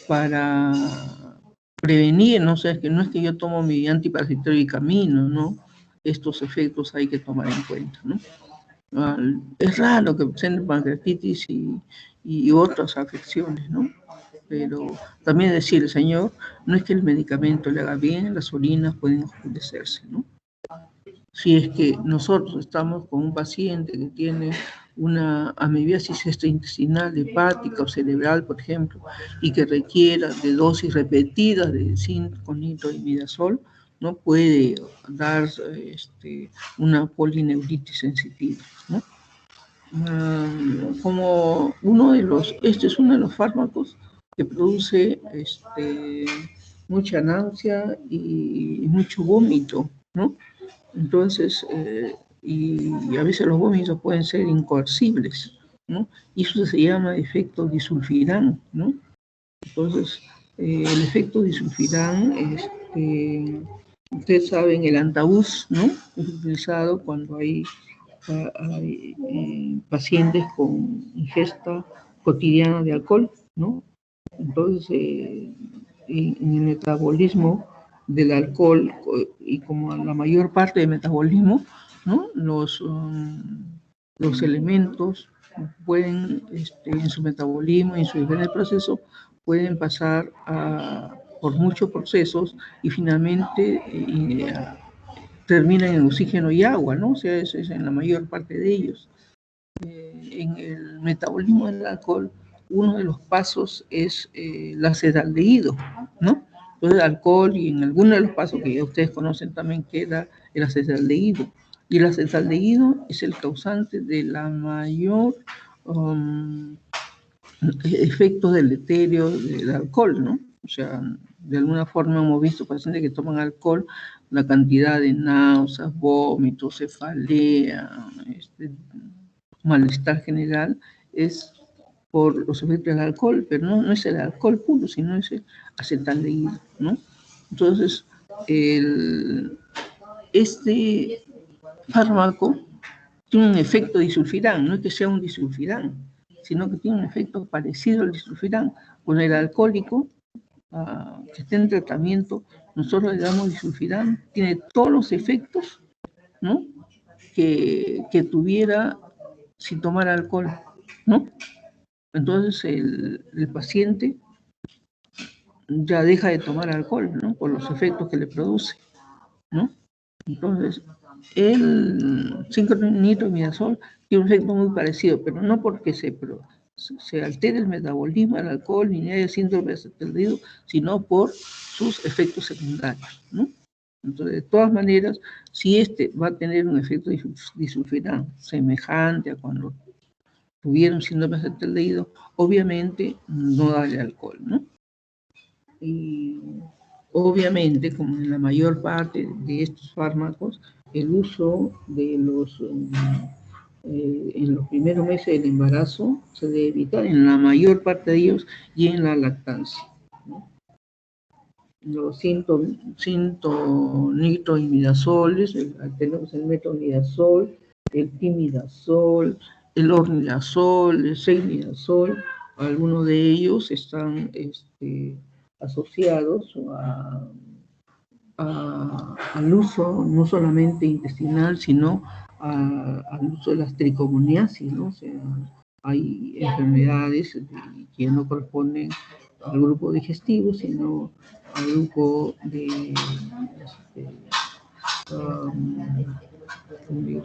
para prevenir, no sé, que no es que yo tomo mi antiparasitario y camino, ¿no? Estos efectos hay que tomar en cuenta, ¿no? Es raro que presenten pancreatitis y otras afecciones, ¿no? Pero también decir, Señor, no es que el medicamento le haga bien, las orinas pueden oscurecerse, ¿no? Si es que nosotros estamos con un paciente que tiene una amibiasis extraintestinal, hepática o cerebral, por ejemplo, y que requiera de dosis repetidas de 5-nitroimidazol, no puede dar una polineuritis sensitiva, ¿no? Como este es uno de los fármacos que produce mucha náusea y mucho vómito, ¿no? Entonces, y a veces los vómitos pueden ser incoercibles, ¿no? Y eso se llama efecto disulfirán, ¿no? Entonces, el efecto disulfirán, ustedes saben, el antabús, ¿no? Es utilizado cuando hay pacientes con ingesta cotidiana de alcohol, ¿no? Entonces, en el metabolismo del alcohol, y como la mayor parte del metabolismo, ¿no? Los elementos pueden, en su metabolismo, en su diferente proceso, pueden pasar por muchos procesos y finalmente terminan en oxígeno y agua, ¿no? O sea, eso es en la mayor parte de ellos. En el metabolismo del alcohol, uno de los pasos es el acetaldehído, ¿no? Entonces, el alcohol y en algunos de los pasos que ya ustedes conocen también queda el acetaldehído. Y el acetaldehído es el causante de la mayor efectos deleterios del alcohol, ¿no? O sea, de alguna forma hemos visto pacientes que toman alcohol, la cantidad de náuseas, vómitos, cefalea, malestar general es por los efectos del alcohol, pero no es el alcohol puro, sino es el acetaldehído, ¿no? Entonces, este fármaco tiene un efecto disulfirán, no es que sea un disulfirán, sino que tiene un efecto parecido al disulfirán. Con el alcohólico que esté en tratamiento, nosotros le damos disulfirán, tiene todos los efectos, ¿no? que tuviera si tomara alcohol, ¿no? Entonces el paciente ya deja de tomar alcohol, ¿no? Por los efectos que le produce, ¿no? Entonces, el 5-nitroimidazol tiene un efecto muy parecido, pero no porque se altere el metabolismo del alcohol ni haya síndrome de acetaldehído, sino por sus efectos secundarios, ¿no? Entonces, de todas maneras, si va a tener un efecto disulfirán semejante a cuando tuvieron síndrome de acetaldehído, obviamente no darle alcohol, ¿no? Y obviamente, como en la mayor parte de estos fármacos, el uso de en los primeros meses del embarazo se debe evitar en la mayor parte de ellos y en la lactancia, ¿no? Los 5-nitroimidazoles, tenemos el metronidazol, el timidazol, el ornidazol, el 6-nidazol, algunos de ellos están asociados al uso no solamente intestinal, sino al uso de las tricomoniasis, ¿no? O sea, hay enfermedades que no corresponden al grupo digestivo, sino al grupo de,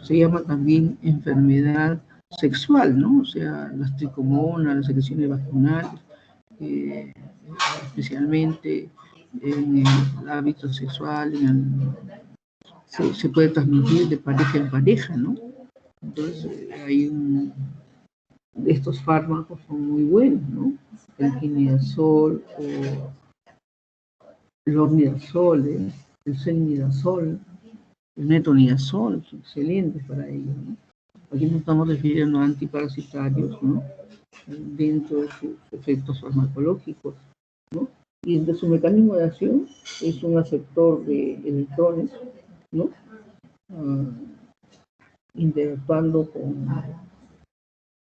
se llama también enfermedad sexual, ¿no? O sea, las tricomonas, las secreciones vaginales, especialmente en el hábito sexual, se puede transmitir de pareja en pareja, ¿no? Entonces, estos fármacos son muy buenos, ¿no? El quinidazol o el ornidazol, el cenidazol, el metronidazol, son excelentes para ello, ¿no? Aquí nos estamos refiriendo a antiparasitarios, ¿no? Dentro de sus efectos farmacológicos, ¿no? Y de su mecanismo de acción es un aceptor de electrones, ¿no? Interactuando con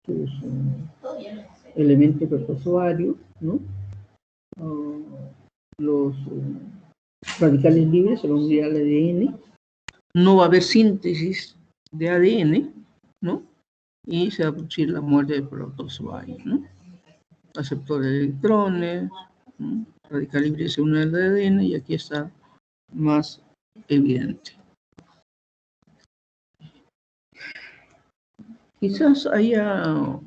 sus elementos protozoarios, ¿no? los radicales libres, se va a unir al ADN, no va a haber síntesis de ADN, ¿no? Y se va a producir la muerte del protozoario, ¿no? Aceptor de electrones, ¿no? Radical libre se une al ADN y aquí está más evidente. Quizás haya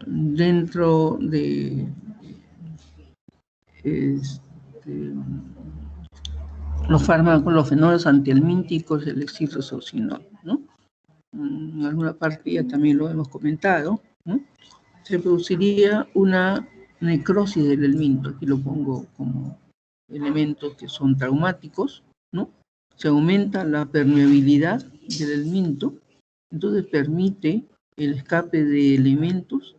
dentro de los fármacos, los fenoles antihelmínticos, el exciprosocinol, ¿no? En alguna parte ya también lo hemos comentado, ¿no? Se produciría una necrosis del helminto, aquí lo pongo como elementos que son traumáticos, ¿no? Se aumenta la permeabilidad del helminto, entonces permite el escape de elementos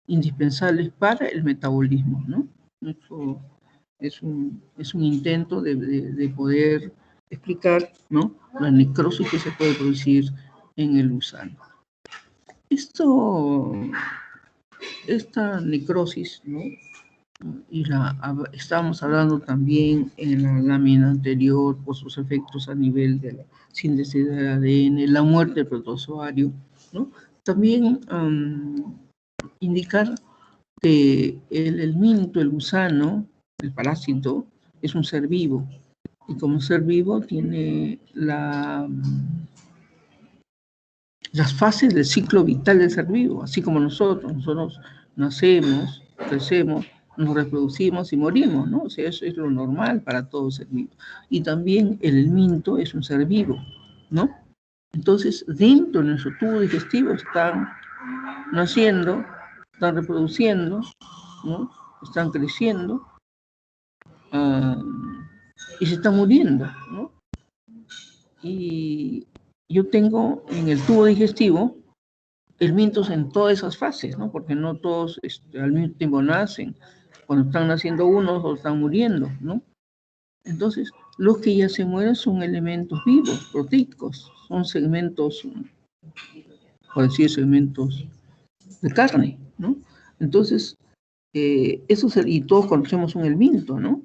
indispensables para el metabolismo, ¿no? Eso es un intento de poder explicar, ¿no?, la necrosis que se puede producir en el gusano. Esta necrosis, ¿no?, y estábamos hablando también en la lámina anterior por sus efectos a nivel de la síntesis del ADN, la muerte del protozoario, ¿no? También indicar que el helminto, el gusano, el parásito, es un ser vivo, y como ser vivo tiene las fases del ciclo vital del ser vivo, así como nosotros nacemos, crecemos, nos reproducimos y morimos, ¿no? O sea, eso es lo normal para todo ser vivo. Y también el helminto es un ser vivo, ¿no? Entonces, dentro de nuestro tubo digestivo están naciendo, están reproduciendo, ¿no?, están creciendo y se están muriendo, ¿no? Y yo tengo en el tubo digestivo helmintos en todas esas fases, ¿no? Porque no todos al mismo tiempo nacen. Cuando están naciendo unos o están muriendo, ¿no? Entonces, los que ya se mueren son elementos vivos, proteicos, son segmentos, por decir, segmentos de carne, ¿no? Entonces, y todos conocemos un helminto, ¿no?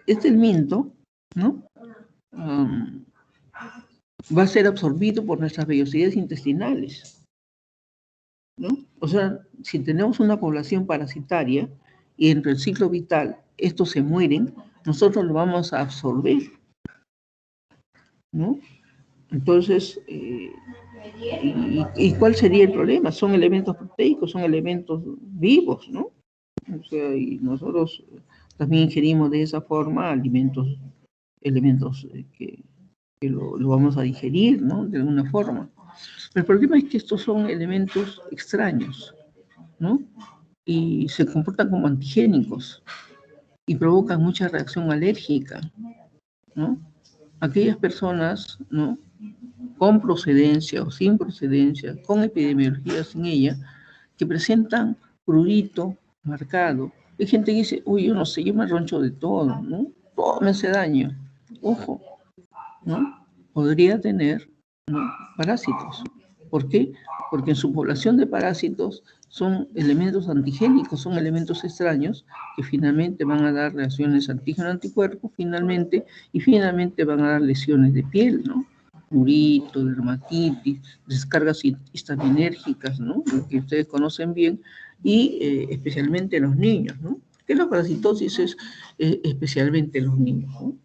Este helminto, ¿no?, va a ser absorbido por nuestras vellosidades intestinales, ¿no? O sea, si tenemos una población parasitaria y dentro del ciclo vital estos se mueren, nosotros lo vamos a absorber, ¿no? Entonces, ¿y cuál sería el problema? Son elementos proteicos, son elementos vivos, ¿no? O sea, y nosotros también ingerimos de esa forma elementos que lo vamos a digerir, ¿no?, de alguna forma. Pero el problema es que estos son elementos extraños, ¿no? Y se comportan como antigénicos y provocan mucha reacción alérgica, ¿no? Aquellas personas, ¿no?, con procedencia o sin procedencia, con epidemiología sin ella, que presentan prurito marcado. Hay gente que dice, uy, yo no sé, yo me roncho de todo, ¿no? Todo me hace daño. Ojo, ¿no? Podría tener, ¿no?, parásitos. ¿Por qué? Porque en su población de parásitos son elementos antigénicos, son elementos extraños que finalmente van a dar reacciones antígeno-anticuerpo, y finalmente van a dar lesiones de piel, ¿no? Prurito, dermatitis, descargas histaminérgicas, ¿no?, lo que ustedes conocen bien, y especialmente los niños, ¿no? Que la parasitosis es especialmente los niños, ¿no?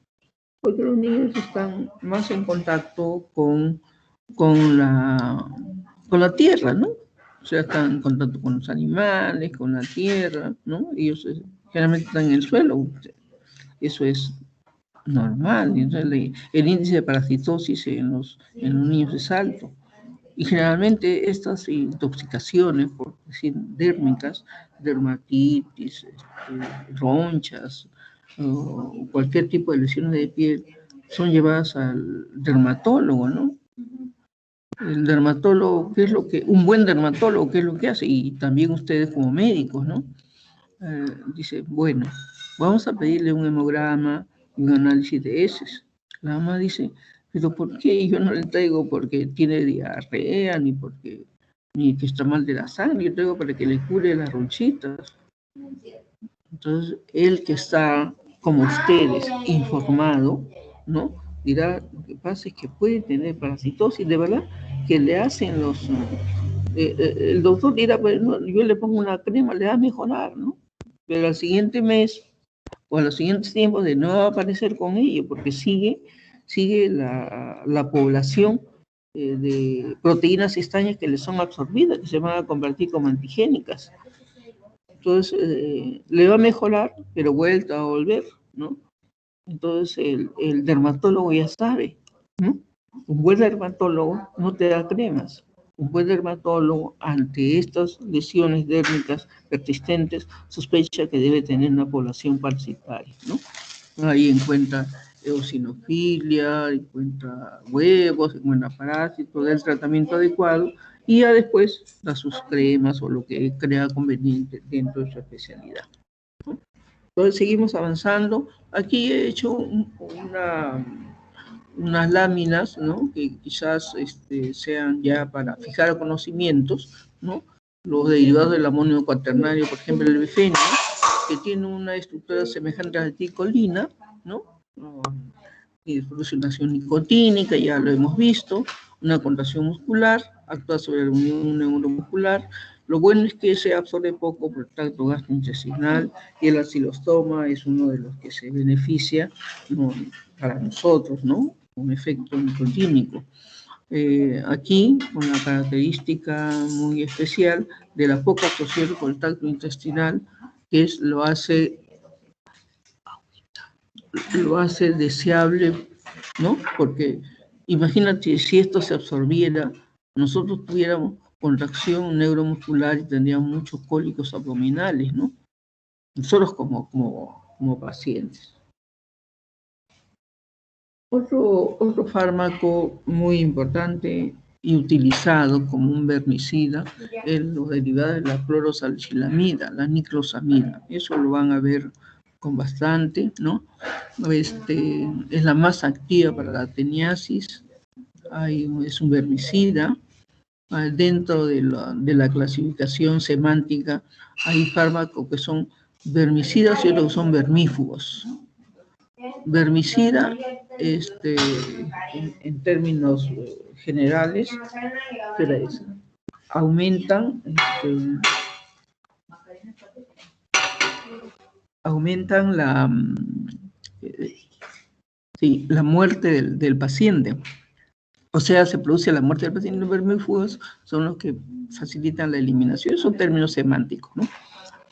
Porque los niños están más en contacto con la tierra, ¿no? O sea, están en contacto con los animales, con la tierra, ¿no? Ellos generalmente están en el suelo. Eso es normal. Entonces, el índice de parasitosis en los niños es alto. Y generalmente estas intoxicaciones, por decir, dérmicas, dermatitis, ronchas, o cualquier tipo de lesiones de piel, son llevadas al dermatólogo, ¿no? El dermatólogo, un buen dermatólogo, ¿qué es lo que hace? Y también ustedes como médicos, ¿no? Dice, bueno, vamos a pedirle un hemograma y un análisis de heces. La mamá dice, pero ¿por qué? Yo no le traigo porque tiene diarrea, ni que está mal de la sangre, yo traigo para que le cure las ronchitas. Entonces, el que está, como ustedes, informado, ¿no? Dirá, lo que pasa es que puede tener parasitosis, de verdad, que le hacen los... el doctor dirá, pues, no, yo le pongo una crema, le va a mejorar, ¿no? Pero al siguiente mes o a los siguientes tiempos de nuevo va a aparecer con ello, porque sigue la población de proteínas extrañas que le son absorbidas, que se van a convertir como antigénicas. Entonces, le va a mejorar, pero vuelta a volver, ¿no? Entonces, el dermatólogo ya sabe, ¿no? Un buen dermatólogo no te da cremas. Un buen dermatólogo, ante estas lesiones dérmicas persistentes, sospecha que debe tener una población parasitaria, ¿no? Ahí encuentra eosinofilia, encuentra huevos, encuentra parásitos, del tratamiento adecuado y ya después da sus cremas o lo que crea conveniente dentro de su especialidad. Entonces seguimos avanzando. Aquí he hecho unas láminas, ¿no? Que quizás sean ya para fijar conocimientos, ¿no? Los derivados del amonio cuaternario, por ejemplo, el bifenio, que tiene una estructura semejante a la ticolina, ¿no? Y produce una acción nicotínica, ya lo hemos visto, una contracción muscular, actúa sobre la unión neuromuscular. Lo bueno es que se absorbe poco por el tracto gastrointestinal y el acilostoma es uno de los que se beneficia, ¿no? Para nosotros, ¿no? Un efecto nicotínico. Aquí, con la característica muy especial de la poca absorción por el tracto intestinal, que lo hace deseable, ¿no? Porque imagínate si esto se absorbiera, nosotros tuviéramos contracción neuromuscular y tendríamos muchos cólicos abdominales, ¿no? Nosotros como pacientes. Otro fármaco muy importante y utilizado como un vermicida es los derivados de la clorosalcilamida, la niclosamida. Eso lo van a ver con bastante, ¿no? Es la más activa para la teniasis, es un vermicida. Dentro de la clasificación semántica hay fármacos que son vermicidas y otros que son vermífugos. Vermicida, en términos generales, aumentan la muerte del paciente. O sea, se produce la muerte del paciente. Los vermífugos son los que facilitan la eliminación. Son términos semánticos, ¿no?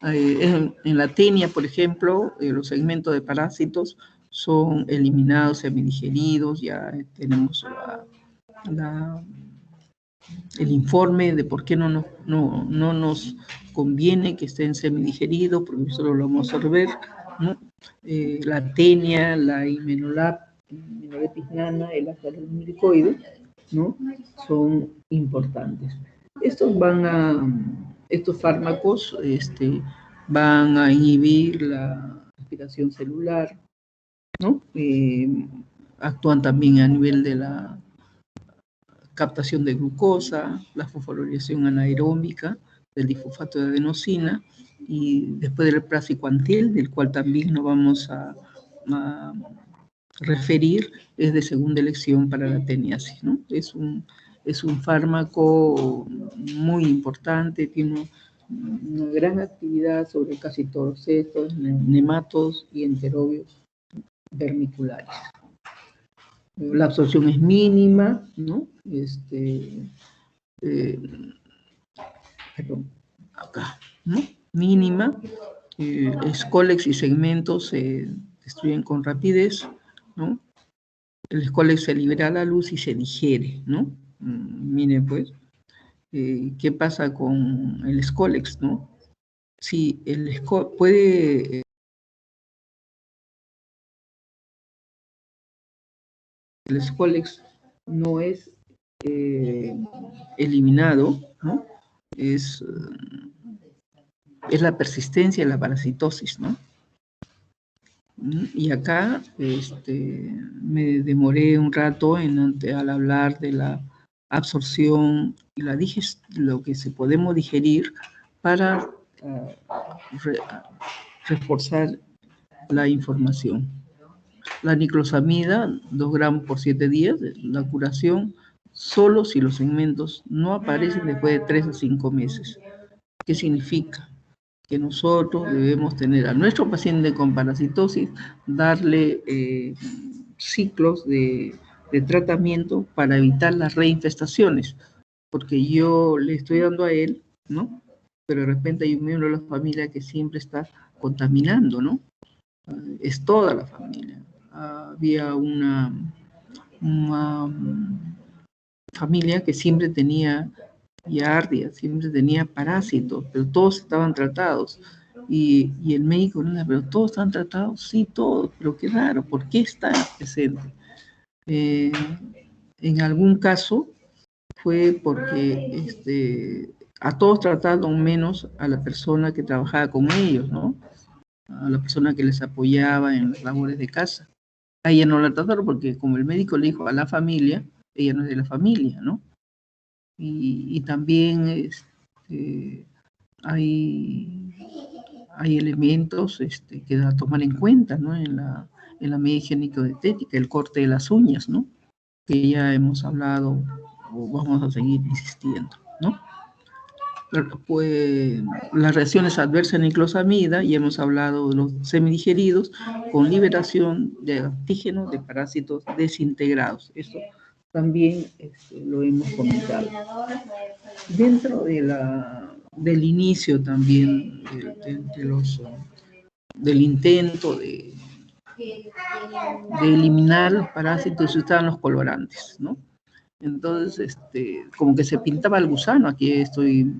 En la tenia, por ejemplo, los segmentos de parásitos son eliminados, semidigeridos. Ya tenemos el informe de por qué no nos conviene que estén semidigeridos, porque solo lo vamos a absorber, ¿no? La tenia, la Imenolepis nana, el acalomiricoide, ¿no? Son importantes. Estos fármacos van a inhibir la respiración celular, ¿no? Actúan también a nivel de la captación de glucosa, la fosforilación anaeróbica del difosfato de adenosina y después del praziquantel, del cual también nos vamos a referir, es de segunda elección para la teniasis, ¿no? Es un fármaco muy importante, tiene una gran actividad sobre casi todos los cestos, nematos y enterobios vermiculares. La absorción es mínima, ¿no? Acá, ¿no? Mínima. Escólex y segmentos se destruyen con rapidez, ¿no? El escólex se libera a la luz y se digiere, ¿no? Miren, pues, ¿qué pasa con el escólex, no? Sí, puede... el escólex no es eliminado, ¿no? Es la persistencia de la parasitosis, ¿no? Y acá me demoré un rato al hablar de la absorción y lo que se podemos digerir para reforzar la información. La niclosamida, 2 gramos por 7 días, la curación solo si los segmentos no aparecen después de 3 a 5 meses. ¿Qué significa? Que nosotros debemos tener a nuestro paciente con parasitosis, darle ciclos de tratamiento para evitar las reinfestaciones, porque yo le estoy dando a él, ¿no? Pero de repente hay un miembro de la familia que siempre está contaminando, ¿no? Es toda la familia. Había una familia que siempre tenía giardia, siempre tenía parásitos, pero todos estaban tratados. Y el médico, no, pero todos están tratados, sí, todos, pero qué raro, ¿por qué está presente? En algún caso fue porque a todos trataron menos a la persona que trabajaba con ellos, ¿no? A la persona que les apoyaba en las labores de casa. A ella no la trataron porque como el médico le dijo a la familia, ella no es de la familia, ¿no? Y también hay elementos que a tomar en cuenta, ¿no? En la medida higiénico-dietética, el corte de las uñas, ¿no? Que ya hemos hablado o vamos a seguir insistiendo, ¿no? Pues las reacciones adversas en niclosamida, y hemos hablado de los semidigeridos con liberación de antígenos de parásitos desintegrados. Eso también lo hemos comentado. Dentro del inicio también del intento de eliminar los parásitos estaban los colorantes, ¿no? Entonces, como que se pintaba el gusano, aquí estoy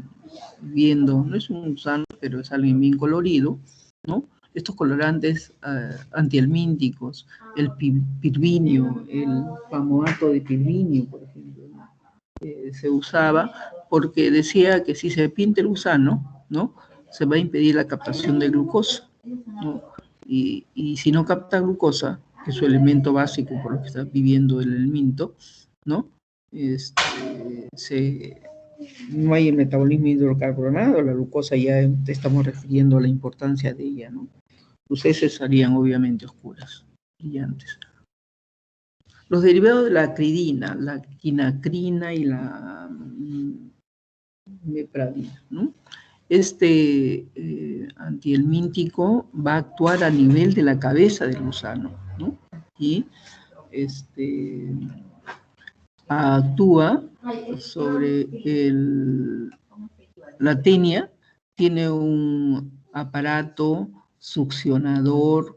viendo, no es un gusano, pero es alguien bien colorido, ¿no? Estos colorantes antihelmínticos, el pirvinio, el pamoato de pirvinio, por ejemplo, ¿no? Se usaba porque decía que si se pinta el gusano, ¿no? Se va a impedir la captación de glucosa, ¿no? Y si no capta glucosa, que es su elemento básico por lo que está viviendo el helminto, ¿no? No hay el metabolismo hidrocarburonado, la glucosa ya te estamos refiriendo a la importancia de ella, ¿no? Sus heces serían obviamente oscuras, brillantes. Los derivados de la acridina, la quinacrina y la mepradina, ¿no? Antihelmíntico va a actuar a nivel de la cabeza del gusano, ¿no? Y actúa sobre la tenia, tiene un aparato succionador,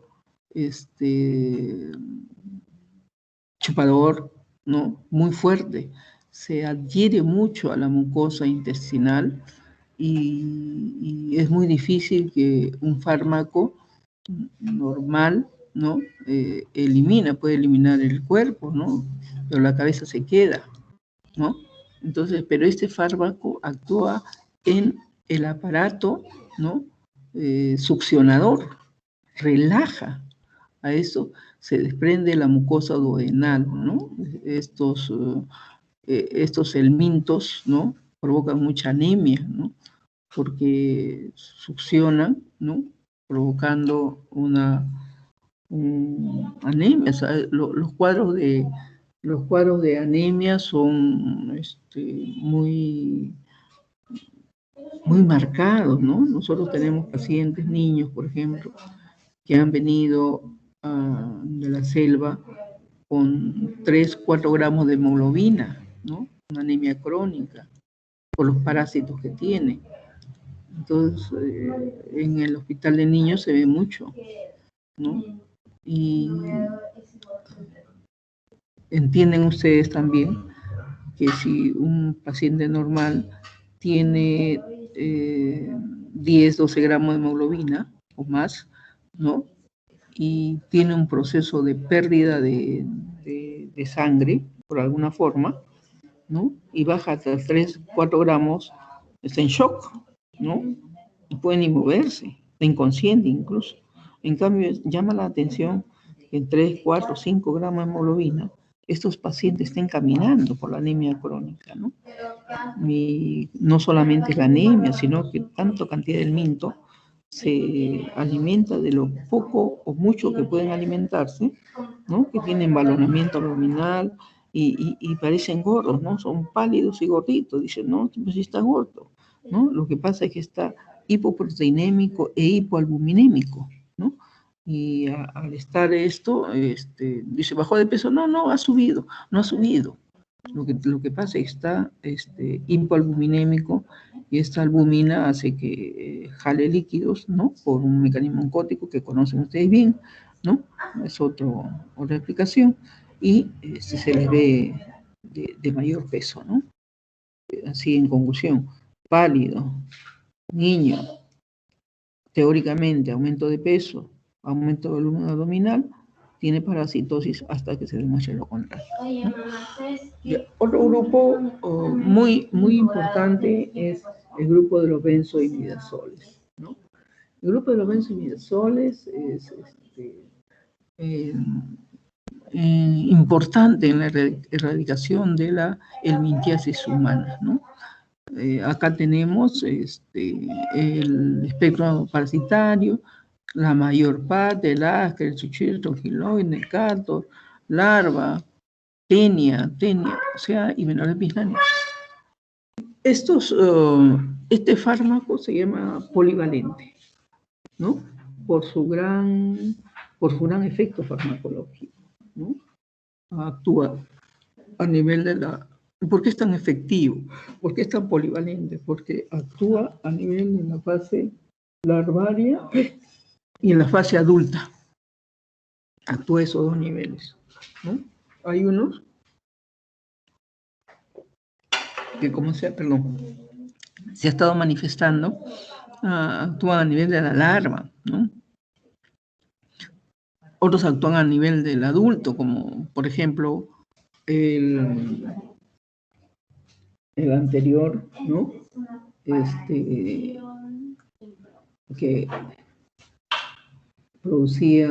chupador, ¿no? Muy fuerte. Se adhiere mucho a la mucosa intestinal y es muy difícil que un fármaco normal, ¿no? Puede eliminar el cuerpo, ¿no? Pero la cabeza se queda, ¿no? Entonces, pero este fármaco actúa en el aparato, ¿no? Succionador, relaja. A eso se desprende la mucosa duodenal, ¿no? Estos helmintos, ¿no? Provocan mucha anemia, ¿no? Porque succionan, ¿no? Provocando una anemia. O sea, los cuadros de anemia son muy, muy marcados, ¿no? Nosotros tenemos pacientes, niños, por ejemplo, que han venido de la selva con 3, 4 gramos de hemoglobina, ¿no? Una anemia crónica, por los parásitos que tiene. Entonces, en el hospital de niños se ve mucho, ¿no? Y entienden ustedes también que si un paciente normal tiene 10, 12 gramos de hemoglobina o más, ¿no? Y tiene un proceso de pérdida de sangre, por alguna forma, ¿no? Y baja hasta 3, 4 gramos, está en shock, ¿no? No puede ni moverse, está inconsciente incluso. En cambio, llama la atención que en 3, 4, 5 gramos de hemoglobina, estos pacientes estén caminando por la anemia crónica, ¿no? Y no solamente la anemia, sino que tanta cantidad de helminto se alimenta de lo poco o mucho que pueden alimentarse, ¿no? Que tienen balonamiento abdominal y parecen gordos, ¿no? Son pálidos y gorditos. Dicen, no, pues sí está gordo, ¿no? Lo que pasa es que está hipoproteinémico e hipoalbuminémico, ¿no? Y al estar esto, dice, ¿bajó de peso? No, no, ha subido, no ha subido. Lo que pasa es que está hipoalbuminémico y esta albumina hace que jale líquidos, ¿no? Por un mecanismo oncótico que conocen ustedes bien, ¿no? Es otra explicación. Y se les ve de mayor peso, ¿no? Así en conclusión, pálido, niño, teóricamente aumento de peso, aumento de volumen abdominal, tiene parasitosis hasta que se demuestre lo contrario, ¿no? Otro grupo muy importante es el grupo de los benzoimidazoles, ¿no? El grupo de los benzoimidazoles es importante en la erradicación de la helmintiasis humana, ¿no? Acá tenemos el espectro parasitario, la mayor parte, el asca, el chuchillo, el troquiloide, necato, larva, tenia, o sea, y menores bisnanes. Este fármaco se llama polivalente, ¿no? Por su gran efecto farmacológico, ¿no? Actúa a nivel de la... ¿Por qué es tan efectivo? ¿Por qué es tan polivalente? Porque actúa a nivel de la fase larvaria y en la fase adulta. Actúa esos dos niveles, ¿no? Hay unos que, se ha estado manifestando, actúan a nivel de la larva, ¿no? Otros actúan a nivel del adulto, como por ejemplo el anterior, ¿no? Que producía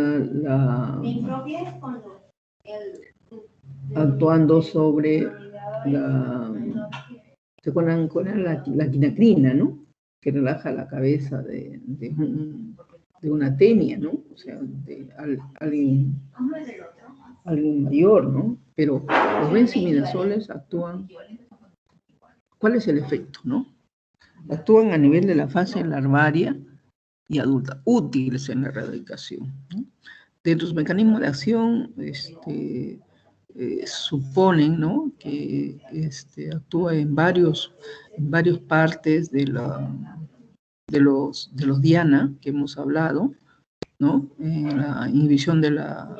actuando sobre ¿se acuerdan cuál era la quinacrina, ¿no? Que relaja la cabeza de una tenia, ¿no? O sea, de alguien mayor, ¿no? Pero los benzimidazoles actúan. ¿Cuál es el efecto, no? Actúan a nivel de la fase larvaria y adulta, útiles en la erradicación, ¿no? De los mecanismos de acción suponen, ¿no? Que actúa en varias partes de los diana que hemos hablado, ¿no? En la inhibición de la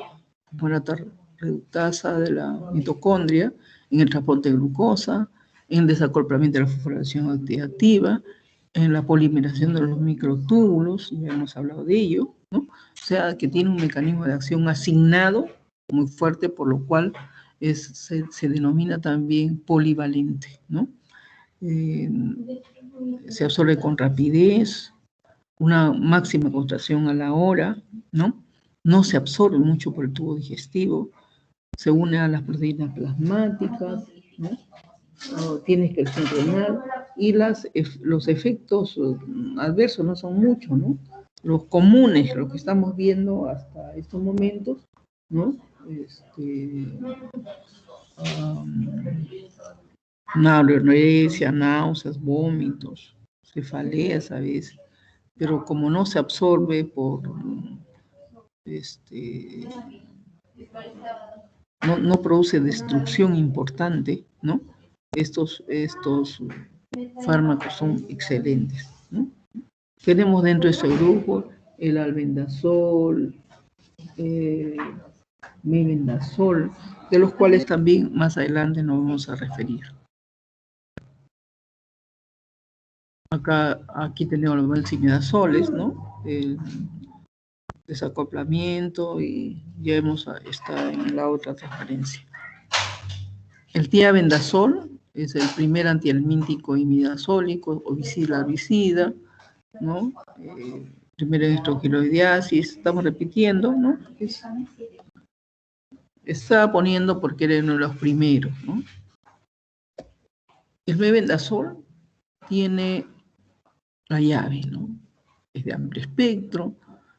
reductasa de la mitocondria, en el transporte de glucosa, en el desacoplamiento de la fosforilación activa, en la polimeración de los microtúbulos, ya hemos hablado de ello, ¿no? O sea, que tiene un mecanismo de acción asignado muy fuerte, por lo cual se denomina también polivalente, ¿no? Se absorbe con rapidez, una máxima concentración a la hora, ¿no? No se absorbe mucho por el tubo digestivo, se une a las proteínas plasmáticas, ¿no? Tiene excreción renal y los efectos adversos no son muchos, ¿no? Los comunes, lo que estamos viendo hasta estos momentos, ¿no? Anorexia, náuseas, vómitos, cefaleas a veces, pero como no se absorbe no produce destrucción importante, ¿no? Estos fármacos son excelentes, ¿no? Tenemos dentro de ese grupo el albendazol, mebendazol, de los cuales también más adelante nos vamos a referir. Aquí tenemos los benzimidazoles, ¿no? El desacoplamiento y ya está en la otra transparencia. El tiabendazol es el primer antihelmíntico imidazólico o visida, ¿no? Primero en estroquiloidiasis, estamos repitiendo, ¿no? Estaba poniendo porque era uno de los primeros, ¿no? El mebendazol tiene la llave, ¿no? es de amplio espectro,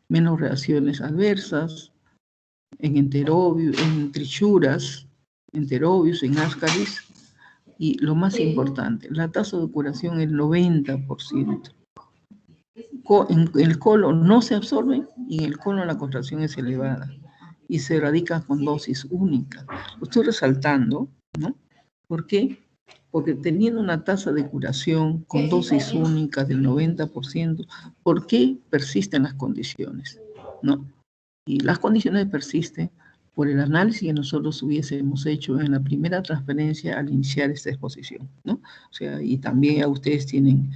menos reacciones adversas, en trichuras, enterobius, en ascaris, y lo más importante, la tasa de curación es el 90%. En el colon no se absorbe y en el colon la contracción es elevada y se erradica con dosis únicas. Lo estoy resaltando, ¿no? ¿Por qué? Porque teniendo una tasa de curación con dosis únicas del 90%, ¿por qué persisten las condiciones? ¿No? Y las condiciones persisten por el análisis que nosotros hubiésemos hecho en la primera transferencia al iniciar esta exposición, ¿no? O sea, y también ya ustedes tienen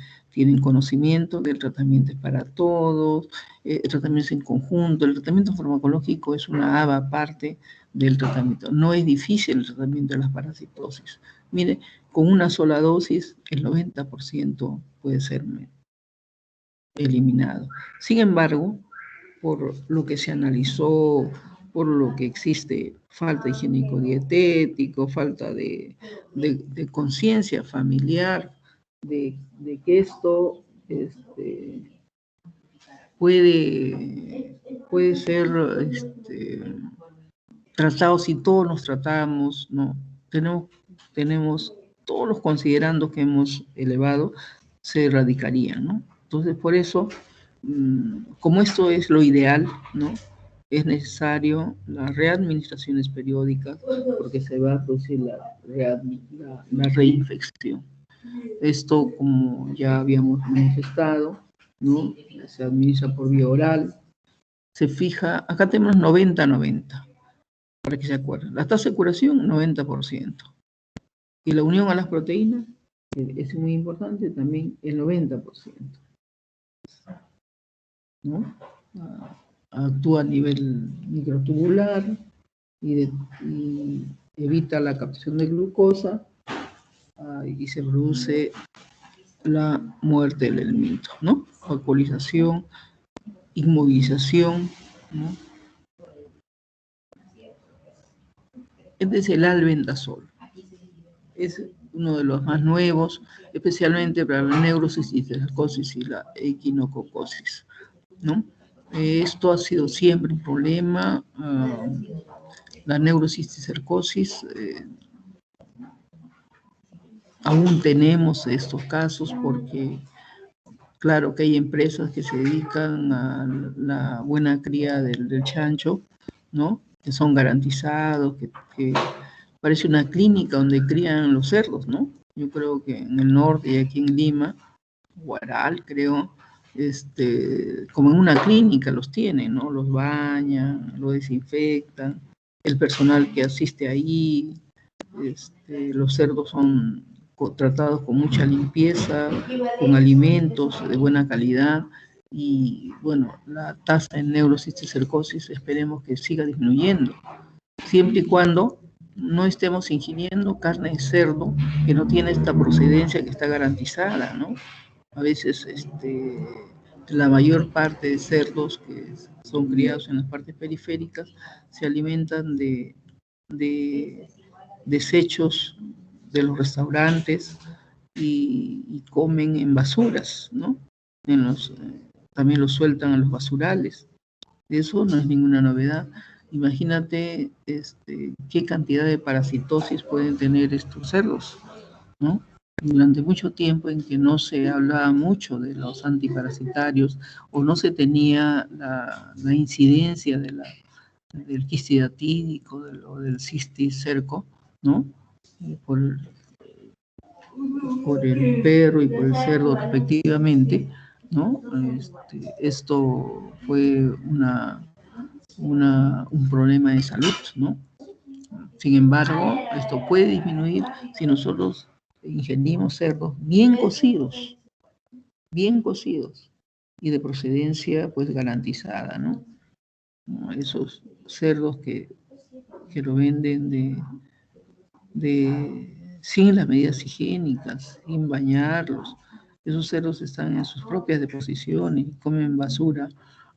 conocimiento del tratamiento para todos, el tratamiento es en conjunto, el tratamiento farmacológico es una aba aparte del tratamiento. No es difícil el tratamiento de la parasitosis. Mire, con una sola dosis, el 90% puede ser eliminado. Sin embargo, por lo que se analizó, por lo que existe falta higiénico-dietético, falta de conciencia familiar, de que esto puede ser tratado si todos nos tratamos, ¿no? Tenemos todos los considerandos que hemos elevado, se erradicarían, ¿no? Entonces, por eso, como esto es lo ideal, ¿no? Es necesario las readministraciones periódicas porque se va a producir la reinfección. Esto, como ya habíamos manifestado, ¿no? Se administra por vía oral, se fija, acá tenemos 90-90, para que se acuerden. La tasa de curación, 90%. Y la unión a las proteínas, es muy importante, también el 90%. ¿No? Actúa a nivel microtubular y evita la captación de glucosa y se produce la muerte del elemento, ¿no? Alcoholización, inmovilización, ¿no? Este es el albendazol. Es uno de los más nuevos, especialmente para la neurocisticercosis y la equinococosis, ¿no? Esto ha sido siempre un problema. La neurocisticercosis, aún tenemos estos casos porque, claro que hay empresas que se dedican a la buena cría del chancho, ¿no? Que son garantizados, que parece una clínica donde crían los cerdos, ¿no? Yo creo que en el norte y aquí en Lima, Huaral, creo, como en una clínica los tienen, ¿no? Los bañan, los desinfectan, el personal que asiste ahí, los cerdos son tratados con mucha limpieza, con alimentos de buena calidad y, bueno, la tasa de neurocisticercosis esperemos que siga disminuyendo, siempre y cuando no estemos ingiriendo carne de cerdo que no tiene esta procedencia que está garantizada, ¿no? A veces la mayor parte de cerdos que son criados en las partes periféricas se alimentan de desechos de los restaurantes y comen en basuras, ¿no? También los sueltan a los basurales. Eso no es ninguna novedad. Imagínate qué cantidad de parasitosis pueden tener estos cerdos, ¿no? Durante mucho tiempo en que no se hablaba mucho de los antiparasitarios o no se tenía la incidencia del quistidatídico o del cisticerco, ¿no? Por el perro y por el cerdo respectivamente, ¿no? Esto fue un problema de salud, ¿no? Sin embargo, esto puede disminuir si nosotros ingerimos cerdos bien cocidos y de procedencia pues garantizada, ¿no? Esos cerdos que lo venden sin las medidas higiénicas, sin bañarlos. Esos cerdos están en sus propias deposiciones y comen basura.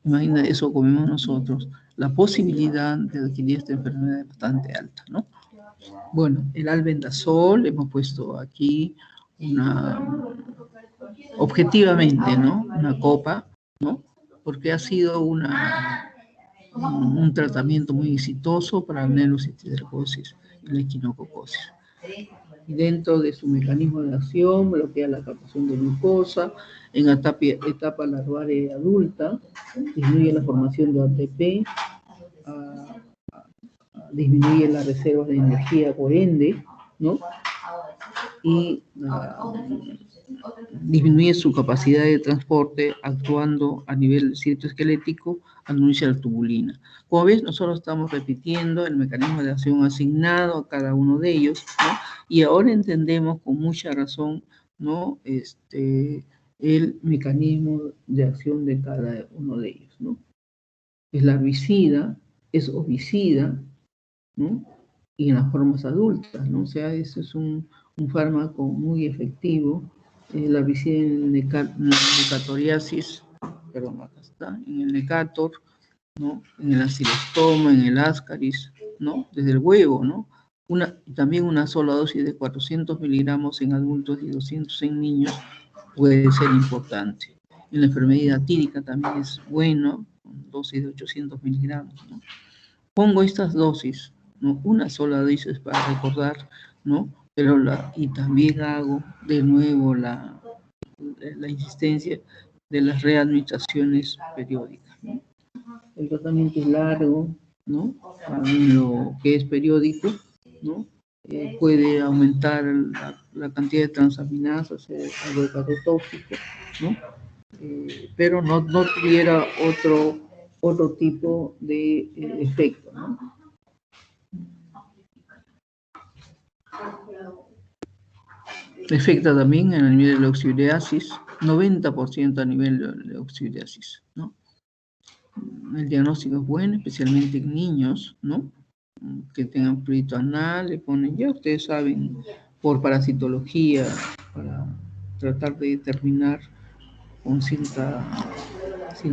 Imagina, eso comemos nosotros. La posibilidad de adquirir esta enfermedad es bastante alta, ¿no? Bueno, el albendazol, hemos puesto aquí objetivamente, ¿no? Una copa ¿no? Porque ha sido un tratamiento muy exitoso para la neurocissticercosis y la equinococosis. Y dentro de su mecanismo de acción, bloquea la captación de glucosa, en etapa larvaria adulta, disminuye la formación de ATP, disminuye las reservas de energía por ende, ¿no? Y disminuye su capacidad de transporte actuando a nivel citoesquelético, anuncia la tubulina. Como ves, nosotros estamos repitiendo el mecanismo de acción asignado a cada uno de ellos, ¿no? Y ahora entendemos con mucha razón, ¿no? El mecanismo de acción de cada uno de ellos, ¿no? Es larvicida, es ovicida, ¿no? Y en las formas adultas, ¿no? O sea, eso es un fármaco muy efectivo. La larvicida en la necatoriasis, perdón, acá está, en el necator, ¿no? En el acilostoma, en el ascaris, ¿no? Desde el huevo, ¿no? También una sola dosis de 400 miligramos en adultos y 200 en niños puede ser importante. En la enfermedad tírica también es bueno, dosis de 800 miligramos, ¿no? Pongo estas dosis, ¿no? Una sola dosis para recordar, ¿no? Pero y también hago de nuevo la insistencia de las readministraciones periódicas, ¿no? El tratamiento es largo, ¿no? En lo que es periódico, ¿no? Puede aumentar la cantidad de transaminasas, algo hepatotóxico, ¿no? Pero no tuviera otro tipo de efecto, ¿no? Afecta también en el nivel de la oxidasis, 90% a nivel de oxidasis, ¿no? El diagnóstico es bueno, especialmente en niños, ¿no? Que tengan fluido anal, le ponen, ya ustedes saben, por parasitología, para tratar de determinar con cinta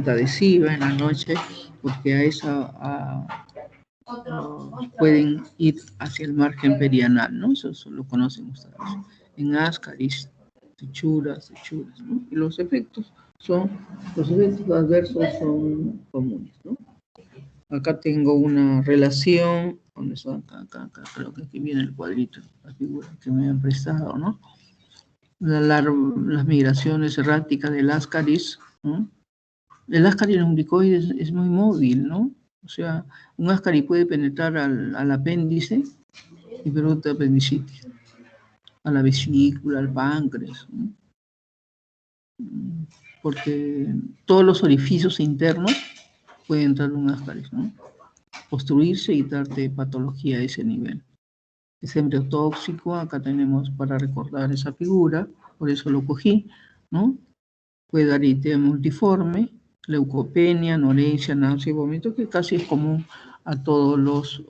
adhesiva en la noche, porque a esa pueden ir hacia el margen perianal, ¿no? Eso lo conocen ustedes. En ascaris, hechuras, ¿no? Y los efectos adversos son comunes, ¿no? Acá tengo una relación, ¿dónde está? Acá, creo que aquí viene el cuadrito, la figura que me han prestado, ¿no? Las migraciones erráticas del ascaris, ¿no? El ascaris lumbricoides es muy móvil, ¿no? O sea, un ascaris puede penetrar al apéndice y producir apendicitis, a la vesícula, al páncreas, ¿no? Porque todos los orificios internos pueden entrar un ascaris, ¿no? Obstruirse y darte patología a ese nivel. Es embriotóxico, acá tenemos para recordar esa figura, por eso lo cogí, ¿no? Puede dar eritema multiforme, leucopenia, anorexia, náusea y vómito, que casi es común a todos los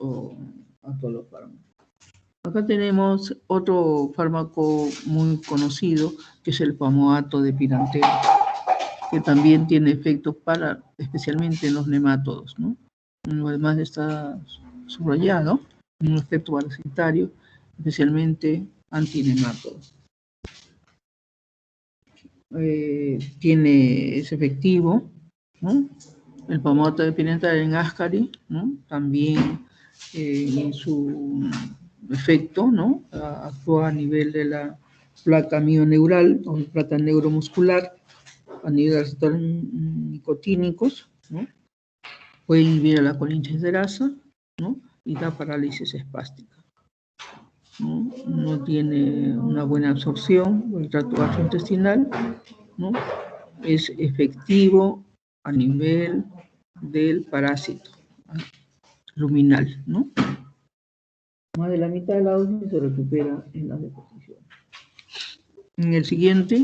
fármacos. Acá tenemos otro fármaco muy conocido, que es el famoato de pirantelo, que también tiene efectos especialmente en los nemátodos, ¿no? Además está subrayado, un efecto parasitario, especialmente antinemátodo. Es efectivo, ¿no? El famoato de pirantelo en ascaris, ¿no? También en su efecto, ¿no? Actúa a nivel de la placa mioneural o placa neuromuscular, a nivel de receptores nicotínicos, ¿no? Puede inhibir a la colinchesterasa, ¿no? Y da parálisis espástica, ¿no? No tiene una buena absorción del tracto gastrointestinal, ¿no? Es efectivo a nivel del parásito luminal, ¿no? Más de la mitad de la dosis se recupera en las deposiciones. En el siguiente,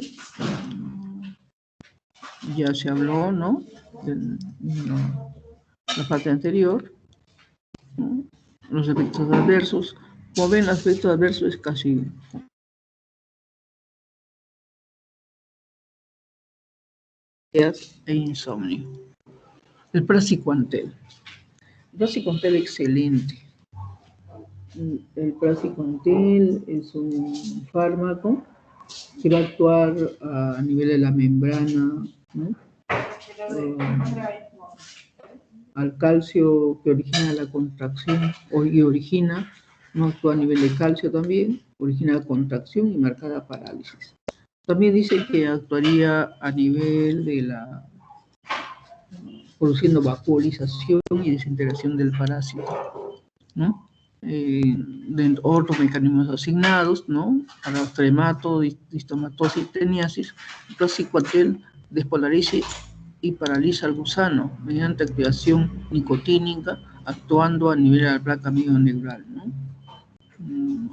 ya se habló, ¿no? La parte anterior, ¿no? Los efectos adversos. Como ven, los efectos adversos es casi e insomnio. El praziquantel. El praziquantel excelente. El praziquantel es un fármaco que va a actuar a nivel de la membrana, ¿no? al calcio que origina la contracción y origina, no actúa a nivel de calcio también, origina contracción y marcada parálisis. También dice que actuaría a nivel de la, produciendo vacuolización y desintegración del parásito, ¿no? De otros mecanismos asignados, ¿no? Para tremato, distomatosis, teniasis, Praziquantel despolariza y paraliza al gusano mediante activación nicotínica, actuando a nivel de la placa amiloneural, ¿no?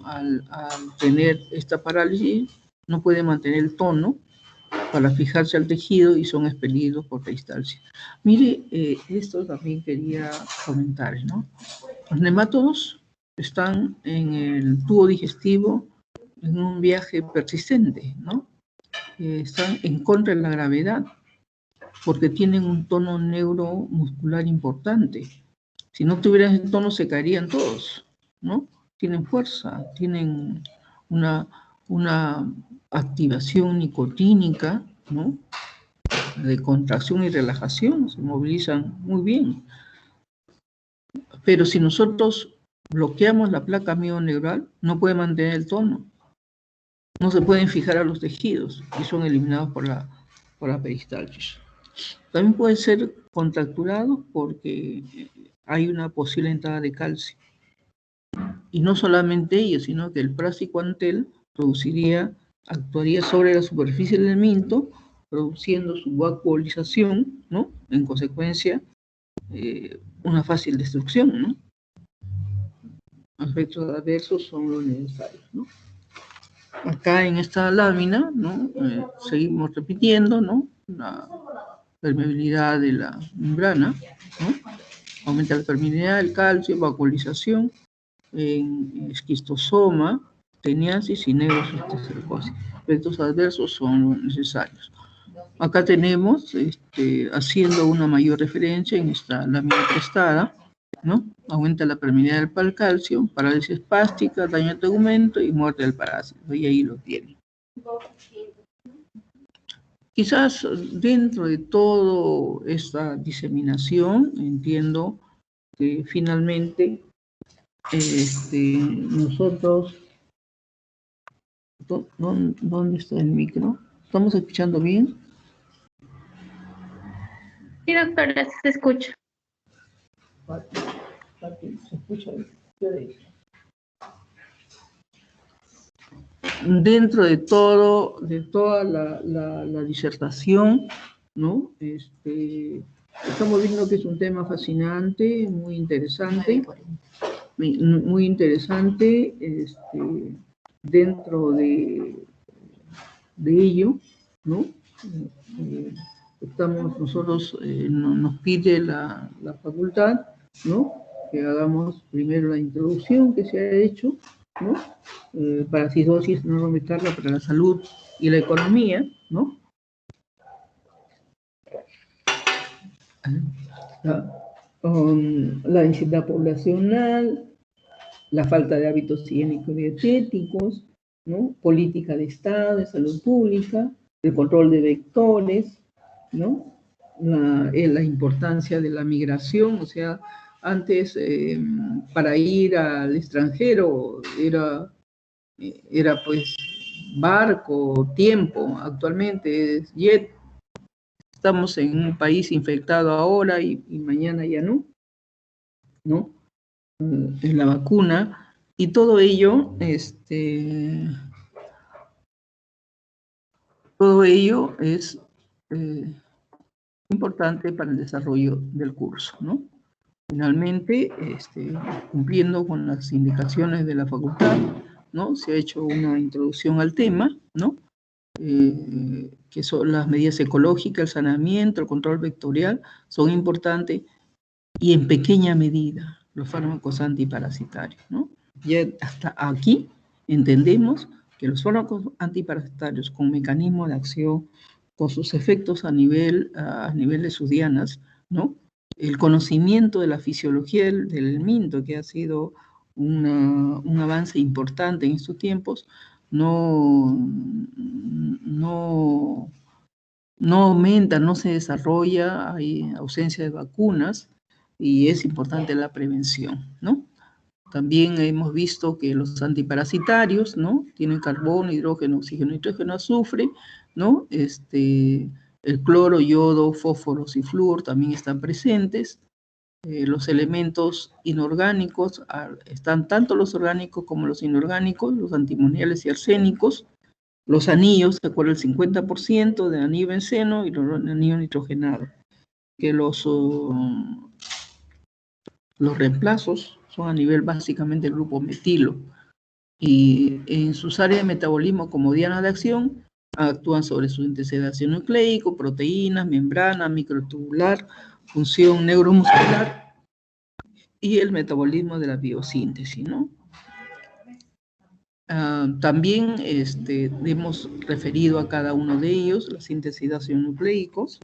Al tener esta parálisis, no puede mantener el tono para fijarse al tejido y son expelidos por peristalsis. Mire, esto también quería comentar, ¿no? Los nematodos están en el tubo digestivo en un viaje persistente, ¿no? Están en contra de la gravedad porque tienen un tono neuromuscular importante. Si no tuvieran ese tono se caerían todos, ¿no? Tienen fuerza, tienen una activación nicotínica, ¿no? De contracción y relajación, se movilizan muy bien. Pero si nosotros bloqueamos la placa amiloneural, no puede mantener el tono. No se pueden fijar a los tejidos y son eliminados por la peristalsis. También pueden ser contracturados porque hay una posible entrada de calcio. Y no solamente ellos, sino que el Praziquantel actuaría sobre la superficie del minto, produciendo su vacuolización, ¿no? En consecuencia, una fácil destrucción, ¿no? Efectos adversos son los necesarios, ¿no? Acá en esta lámina, ¿no? Seguimos repitiendo, ¿no? La permeabilidad de la membrana, ¿no? Aumenta la permeabilidad del calcio, vacuolización en esquistosoma, teniasis y neurocisticercosis. Efectos adversos son los necesarios. Acá tenemos, haciendo una mayor referencia en esta lámina prestada, ¿no? Aumenta la permeabilidad del calcio, parálisis espástica, daño al tegumento y muerte del parásito. Y ahí lo tienen. Quizás dentro de toda esta diseminación, entiendo que finalmente nosotros, ¿dónde está el micro? ¿Estamos escuchando bien? Sí, doctora, se escucha. Se escucha bien. Dentro de toda la disertación, ¿no? Estamos viendo que es un tema fascinante, muy interesante, dentro de ello, ¿no? Nosotros nos pide la facultad, ¿no? Que hagamos primero la introducción que se ha hecho, ¿no? Parasidosis no carga para la salud y la economía, ¿no? La densidad poblacional, la falta de hábitos higiénico-dietéticos, ¿no? Política de Estado, de salud pública, el control de vectores, ¿no? La importancia de la migración, o sea, antes para ir al extranjero era pues barco, tiempo, actualmente es jet. Estamos en un país infectado ahora y mañana ya no, ¿no? En la vacuna, y todo ello, es importante para el desarrollo del curso, ¿no? Finalmente, cumpliendo con las indicaciones de la facultad, ¿no? Se ha hecho una introducción al tema, ¿no? Que son las medidas ecológicas, el saneamiento, el control vectorial, son importantes, y en pequeña medida los fármacos antiparasitarios, ¿no? Ya hasta aquí entendemos que los fármacos antiparasitarios con mecanismo de acción, con sus efectos a nivel de sus dianas, ¿no? El conocimiento de la fisiología del minto, que ha sido un avance importante en estos tiempos, no no aumenta, no se desarrolla, hay ausencia de vacunas y es importante la prevención, ¿no? También hemos visto que los antiparasitarios, ¿no? Tienen carbono, hidrógeno, oxígeno, nitrógeno, azufre, ¿no? El cloro, yodo, fósforos y flúor también están presentes. Los elementos inorgánicos, están tanto los orgánicos como los inorgánicos, los antimoniales y arsénicos. Los anillos, ¿se acuerdan? El 50% de anillo benceno y los anillos nitrogenados. Que los reemplazos son a nivel básicamente del grupo metilo. Y en sus áreas de metabolismo como diana de acción, actúan sobre su índice de ácido nucleico, proteínas, membrana, microtubular, función neuromuscular y el metabolismo de la biosíntesis, ¿no? También hemos referido a cada uno de ellos la síntesis de ácidos nucleicos,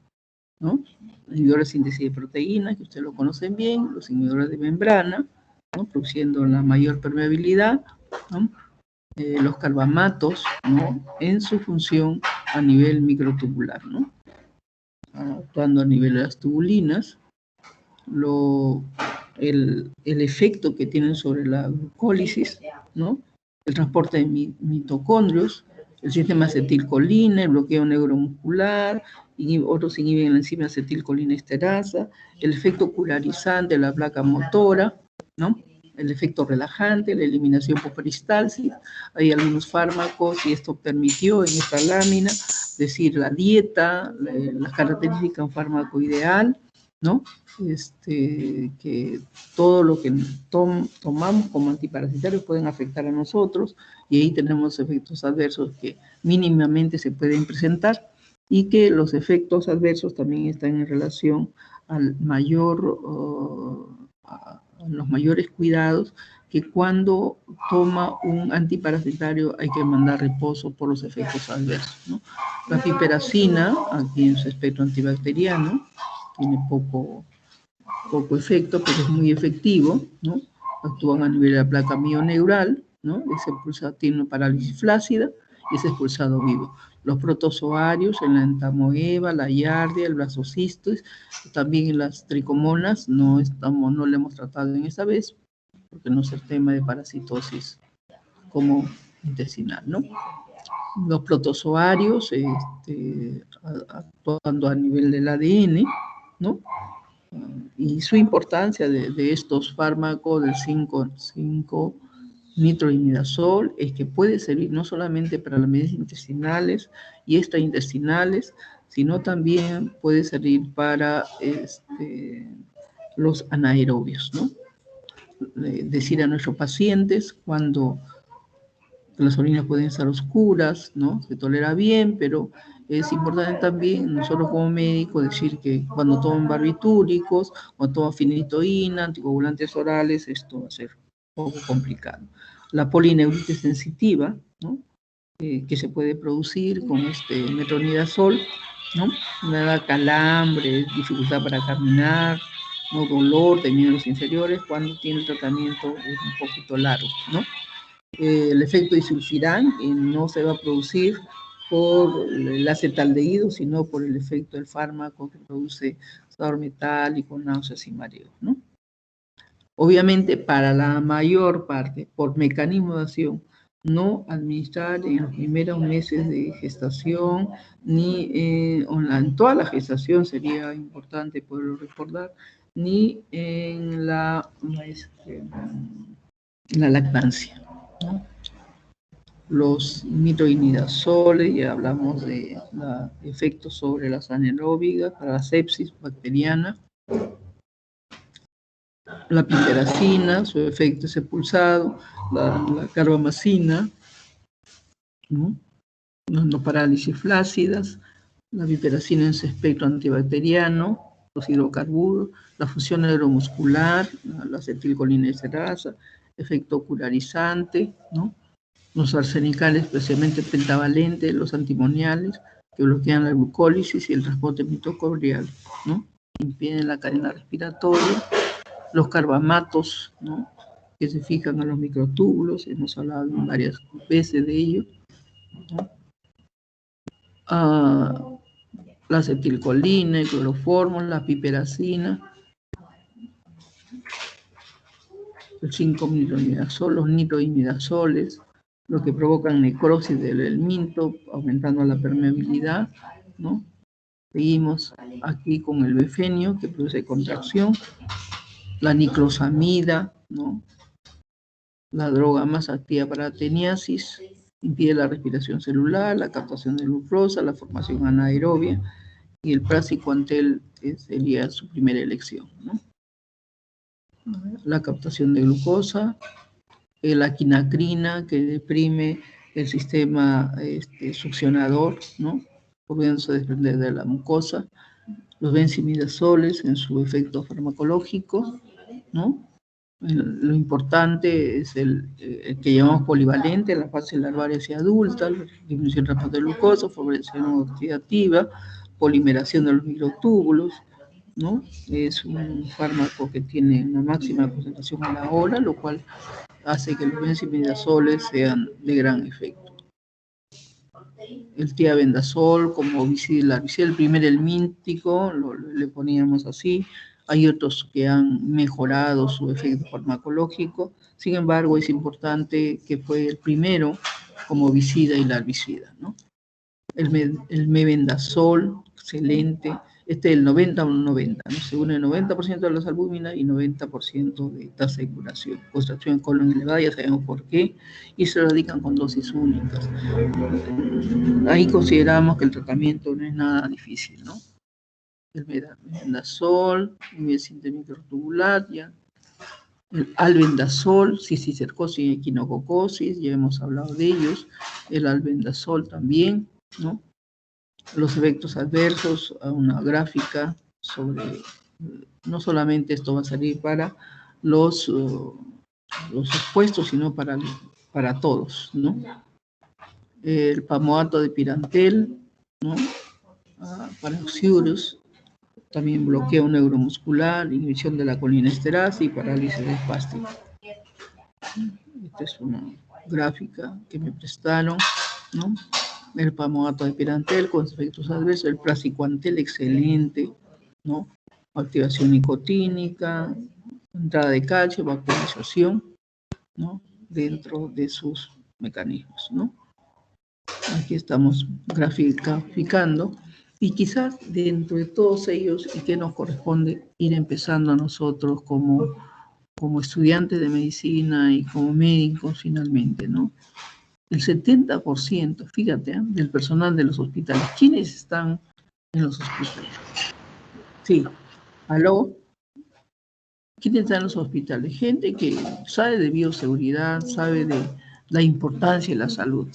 ¿no? Inhibidores de síntesis de proteínas, que ustedes lo conocen bien, los inhibidores de membrana, ¿no? Produciendo la mayor permeabilidad, ¿no? Los carbamatos, ¿no? En su función a nivel microtubular, ¿no? Actuando a nivel de las tubulinas, el efecto que tienen sobre la glucólisis, ¿no? El transporte de mitocondrios, el sistema acetilcolina, el bloqueo neuromuscular, y otros inhiben la enzima acetilcolina esterasa, el efecto curarizante de la placa motora, ¿no? El efecto relajante, la eliminación por peristalsis. Hay algunos fármacos y esto permitió en esta lámina decir la dieta, las características de un fármaco ideal, ¿no? Que todo lo que tomamos como antiparasitarios pueden afectar a nosotros y ahí tenemos efectos adversos que mínimamente se pueden presentar y que los efectos adversos también están en relación al a los mayores cuidados, que cuando toma un antiparasitario hay que mandar reposo por los efectos adversos, ¿no? La piperacina, aquí en su espectro antibacteriano, tiene poco efecto, pero es muy efectivo, ¿no? Actúan a nivel de la placa mioneural, ¿no? Ese pulsado tiene una parálisis flácida y es expulsado vivo. Los protozoarios en la entamoeba, la yardia, el blasocistis, también en las tricomonas, no lo hemos tratado en esta vez, porque no es el tema de parasitosis como intestinal, ¿no? Los protozoarios actuando a nivel del ADN, ¿no? Y su importancia de estos fármacos del 5,5-nitroimidazol es que puede servir no solamente para las medidas intestinales y extraintestinales, sino también puede servir para los anaerobios, ¿no? Decir a nuestros pacientes cuando las orinas pueden estar oscuras, ¿no? Se tolera bien, pero es importante también nosotros como médicos decir que cuando toman barbitúricos, cuando toman finitoína, anticoagulantes orales, esto va a ser un poco complicado. La polineuritis sensitiva, ¿no? Que se puede producir con metronidazol, ¿no? Me da calambre, dificultad para caminar, no dolor de miembros inferiores cuando tiene el tratamiento un poquito largo, ¿no? El efecto disulfirán no se va a producir por el acetaldehído, sino por el efecto del fármaco que produce sabor metálico, náuseas y mareos, ¿no? Obviamente, para la mayor parte, por mecanismo de acción, no administrar en los primeros meses de gestación, ni en toda la gestación sería importante poderlo recordar, ni en la lactancia, ¿no? Los nitroimidazoles, ya hablamos de efectos sobre las anaeróbigas, para la sepsis bacteriana. La piperacina, su efecto es expulsado, la carbamazina, ¿no? Las parálisis flácidas, la piperacina en su espectro antibacteriano, los hidrocarburos, la función neuromuscular, la acetilcolina esterasa, efecto curarizante, ¿no? Los arsenicales, especialmente pentavalentes, los antimoniales, que bloquean la glucólisis y el transporte mitocondrial, ¿no? Impiden la cadena respiratoria. Los carbamatos, ¿no? Que se fijan a los microtúbulos, hemos hablado varias veces de ello, ¿no? la acetilcolina, el cloroformo, la piperacina, el 5-milionidazol, los nitroimidazoles, lo que provocan necrosis del helminto, aumentando la permeabilidad, ¿no? Seguimos aquí con el befenio, que produce contracción, la niclosamida, ¿no? La droga más activa para ateniasis, impide la respiración celular, la captación de glucosa, la formación anaerobia, y el praziquantel sería su primera elección, ¿no? La captación de glucosa, la quinacrina, que deprime el sistema succionador, ¿no? Pudiéndose desprender de la mucosa, los benzimidazoles en su efecto farmacológico, ¿no? Lo importante es el que llamamos polivalente, la fase larvaria hacia adulta, la disminución rápida de glucosa, favoración oxidativa, polimeración de los microtúbulos, ¿no? Es un fármaco que tiene una máxima concentración a la hora, lo cual hace que los benzimidazoles sean de gran efecto. El tiabendazol, como el primer helmíntico, le poníamos así. Hay otros que han mejorado su efecto farmacológico. Sin embargo, es importante que fue el primero como vicida y larvicida, ¿no? El mebendazol, excelente. Este es el 90-90, ¿no? Según el 90% de las albúminas y 90% de tasa de curación. Concentración en colon elevada, ya sabemos por qué, y se radican con dosis únicas. Ahí consideramos que el tratamiento no es nada difícil, ¿no? El mebendazol, mimesis microtubular, ya. El albendazol, cisticercosis y equinococosis, ya hemos hablado de ellos. El albendazol también, ¿no? Los efectos adversos, a una gráfica sobre, no solamente esto va a salir para los expuestos, sino para todos, ¿no? El pamoato de pirantel, ¿no? Paroxyurus, también bloqueo neuromuscular, inhibición de la colinesterasa y parálisis espástica. Esta es una gráfica que me prestaron, ¿no? El pamoato de pirantel con efectos adversos, el praziquantel excelente, ¿no? Activación nicotínica, entrada de calcio, vaporización, ¿no? Dentro de sus mecanismos, ¿no? Aquí estamos graficando, y quizás dentro de todos ellos, y que nos corresponde ir empezando a nosotros como estudiantes de medicina y como médicos finalmente, ¿no? El 70%, fíjate, del personal de los hospitales. ¿Quiénes están en los hospitales? Sí, ¿aló? ¿Quiénes están en los hospitales? Gente que sabe de bioseguridad, sabe de la importancia de la salud.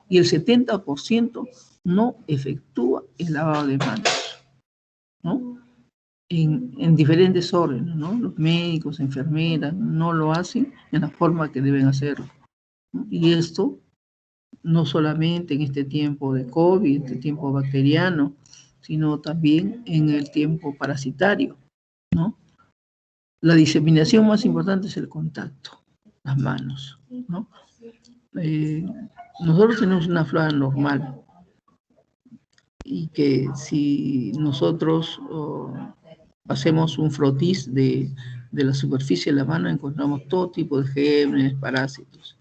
Y el 70% no efectúa el lavado de manos, ¿no? En diferentes órdenes, ¿no? Los médicos, enfermeras, no lo hacen en la forma que deben hacerlo, ¿no? Y esto no solamente en este tiempo de COVID, en este tiempo bacteriano, sino también en el tiempo parasitario, ¿no? La diseminación más importante es el contacto, las manos, ¿no? Nosotros tenemos una flora normal y que si nosotros hacemos un frotis de la superficie de la mano, encontramos todo tipo de gérmenes, parásitos.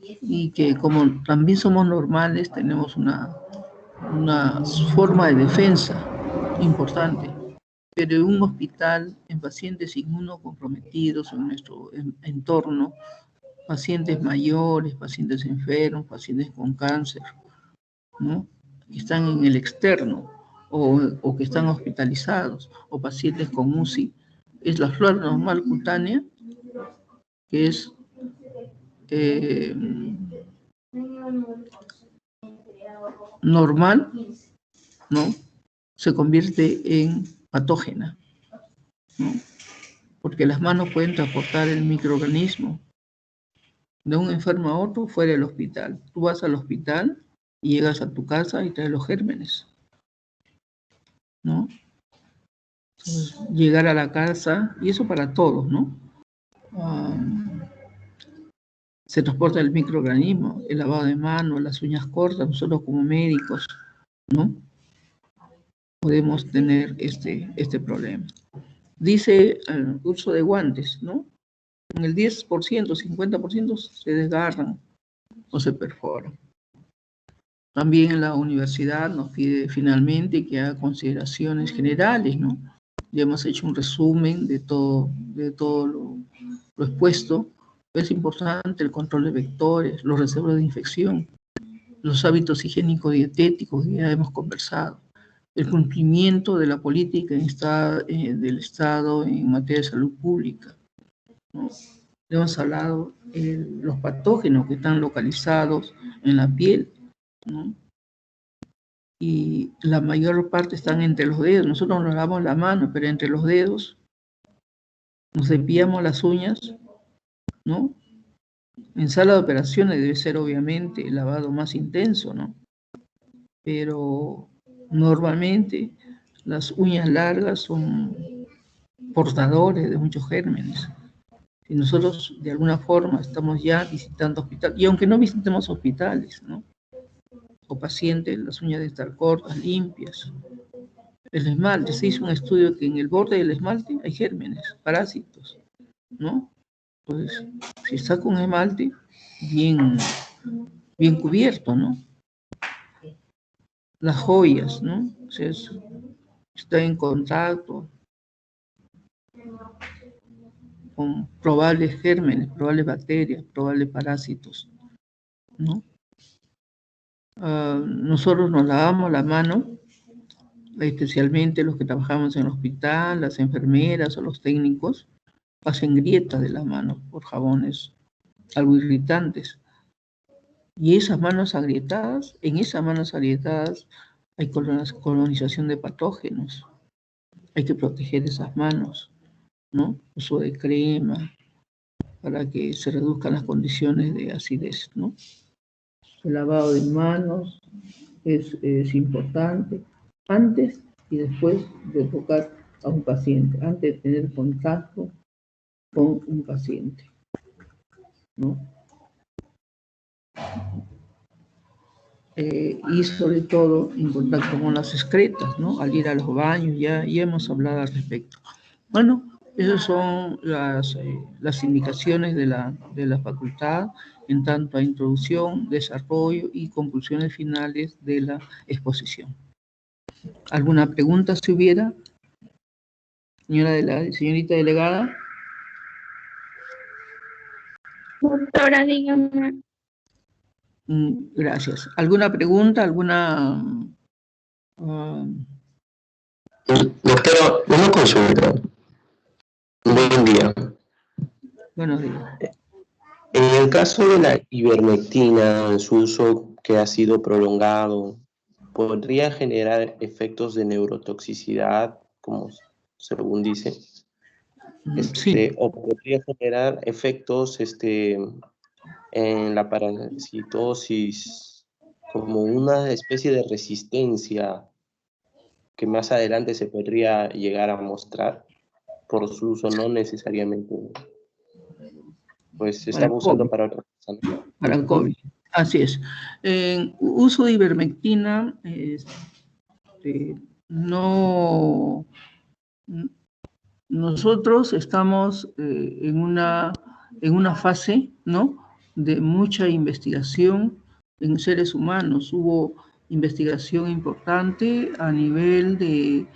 Y que como también somos normales, tenemos una forma de defensa importante. Pero en un hospital, en pacientes inmunocomprometidos en nuestro entorno, pacientes mayores, pacientes enfermos, pacientes con cáncer, ¿no? Que están en el externo o que están hospitalizados, o pacientes con UCI, es la flora normal cutánea, que es normal, ¿no? Se convierte en patógena, ¿no? Porque las manos pueden transportar el microorganismo de un enfermo a otro fuera del hospital. Tú vas al hospital y llegas a tu casa y traes los gérmenes, ¿no? Entonces, llegar a la casa, y eso para todos, ¿no? Se transporta el microorganismo, el lavado de manos, las uñas cortas, nosotros como médicos, ¿no? podemos tener este problema. Dice el uso de guantes, ¿no? En el 10%, 50% se desgarran o se perforan. También la universidad nos pide finalmente que haga consideraciones generales, ¿no? Ya hemos hecho un resumen de todo lo expuesto. Es importante el control de vectores, los reservorios de infección, los hábitos higiénico-dietéticos, que ya hemos conversado, el cumplimiento de la política del Estado en materia de salud pública, ¿no? Hemos hablado de los patógenos que están localizados en la piel, ¿no? Y la mayor parte están entre los dedos. Nosotros nos lavamos la mano, pero entre los dedos nos cepillamos las uñas, ¿no? En sala de operaciones debe ser obviamente el lavado más intenso, ¿no? Pero normalmente las uñas largas son portadores de muchos gérmenes. Si nosotros de alguna forma estamos ya visitando hospitales, y aunque no visitemos hospitales, ¿no? O pacientes, las uñas deben estar cortas, limpias. El esmalte, se hizo un estudio que en el borde del esmalte hay gérmenes, parásitos, ¿no? Entonces, si está con esmalte, bien cubierto, ¿no? Las joyas, ¿no? O sea, está en contacto con probables gérmenes, probables bacterias, probables parásitos, ¿no? Nosotros nos lavamos la mano, especialmente los que trabajamos en el hospital, las enfermeras o los técnicos, hacen grietas de las manos por jabones algo irritantes. Y esas manos agrietadas, en esas manos agrietadas hay colonización de patógenos. Hay que proteger esas manos, ¿no? Uso de crema para que se reduzcan las condiciones de acidez, ¿no? El lavado de manos es importante antes y después de tocar a un paciente, antes de tener contacto con un paciente, ¿no? Y sobre todo en contacto con las excretas, ¿no? Al ir a los baños, ya hemos hablado al respecto. Bueno, esas son las indicaciones de la facultad en tanto a introducción, desarrollo y conclusiones finales de la exposición. ¿Alguna pregunta si hubiera? Señorita delegada. Doctora, dígame. Gracias. ¿Alguna pregunta? ¿Alguna...? Doctora, una consulta. Buen día. Buenos días. En el caso de la ivermectina, en su uso que ha sido prolongado, ¿podría generar efectos de neurotoxicidad, como según dice? Sí. ¿O podría generar efectos en la parasitosis, como una especie de resistencia que más adelante se podría llegar a mostrar por su uso, no necesariamente, pues se estaba usando para otra cosa, ¿no? Para el COVID, así es. Uso de ivermectina, no, nosotros estamos en una fase, ¿no?, de mucha investigación en seres humanos. Hubo investigación importante a nivel de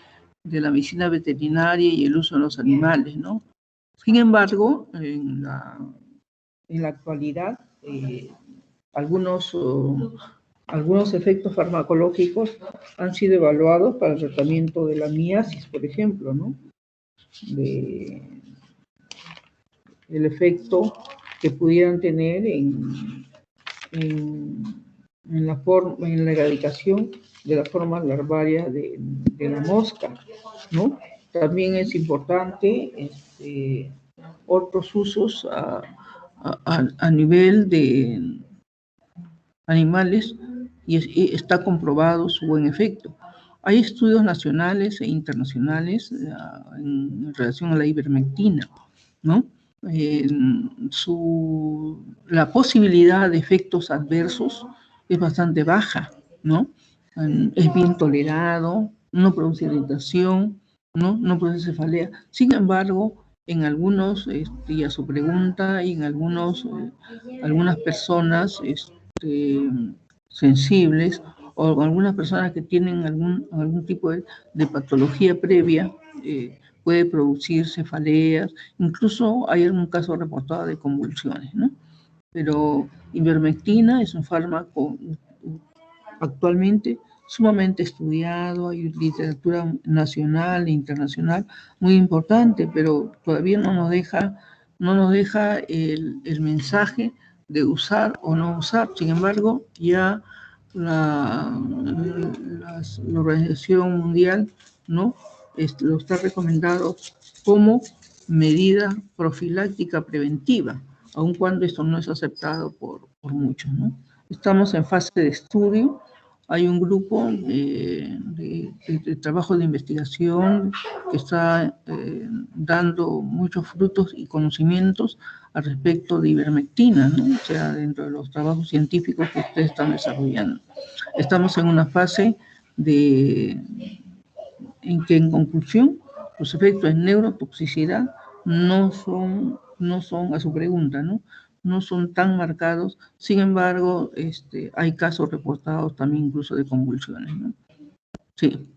la medicina veterinaria y el uso en los animales, ¿no? Sin embargo, en la actualidad, algunos efectos farmacológicos han sido evaluados para el tratamiento de la miasis, por ejemplo, ¿no? El efecto que pudieran tener en la erradicación de las formas larvarias de la mosca, ¿no? También es importante otros usos a nivel de animales y está comprobado su buen efecto. Hay estudios nacionales e internacionales en relación a la ivermectina, ¿no? La posibilidad de efectos adversos es bastante baja, ¿no? Es bien tolerado, no produce irritación, no produce cefalea. Sin embargo, en algunos, y a su pregunta, y en algunas personas sensibles, o algunas personas que tienen algún tipo de patología previa, puede producir cefaleas, incluso hay algún caso reportado de convulsiones, ¿no? Pero ivermectina es un fármaco actualmente sumamente estudiado, hay literatura nacional e internacional muy importante, pero todavía no nos deja el mensaje de usar o no usar. Sin embargo, ya la Organización Mundial, ¿no?, lo está recomendado como medida profiláctica preventiva, aun cuando esto no es aceptado por muchos, ¿no? Estamos en fase de estudio. Hay un grupo de trabajo de investigación que está dando muchos frutos y conocimientos al respecto de ivermectina, ¿no? O sea, dentro de los trabajos científicos que ustedes están desarrollando. Estamos en una fase en que, en conclusión, los efectos en neurotoxicidad no son, a su pregunta, no son tan marcados. Sin embargo, hay casos reportados también incluso de convulsiones, ¿no? Sí.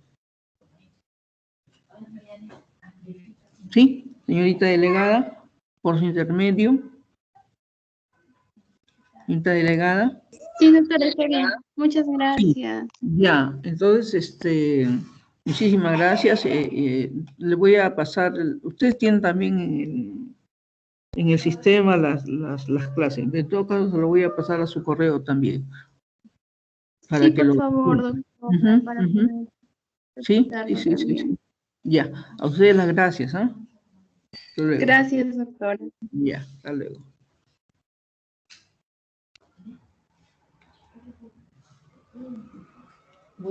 Sí, señorita delegada, por su intermedio. Señorita delegada. Sí, doctora, está bien. Muchas Sí, gracias. ya, entonces, muchísimas gracias. Le voy a pasar, ustedes tienen también en el sistema las clases. De todo caso, se lo voy a pasar a su correo también. Para Sí, que por lo... favor, doctora, para poder Sí, escucharlo sí. también. Ya, a ustedes las gracias, ¿ah? Hasta luego. Gracias, doctora. Ya, hasta luego.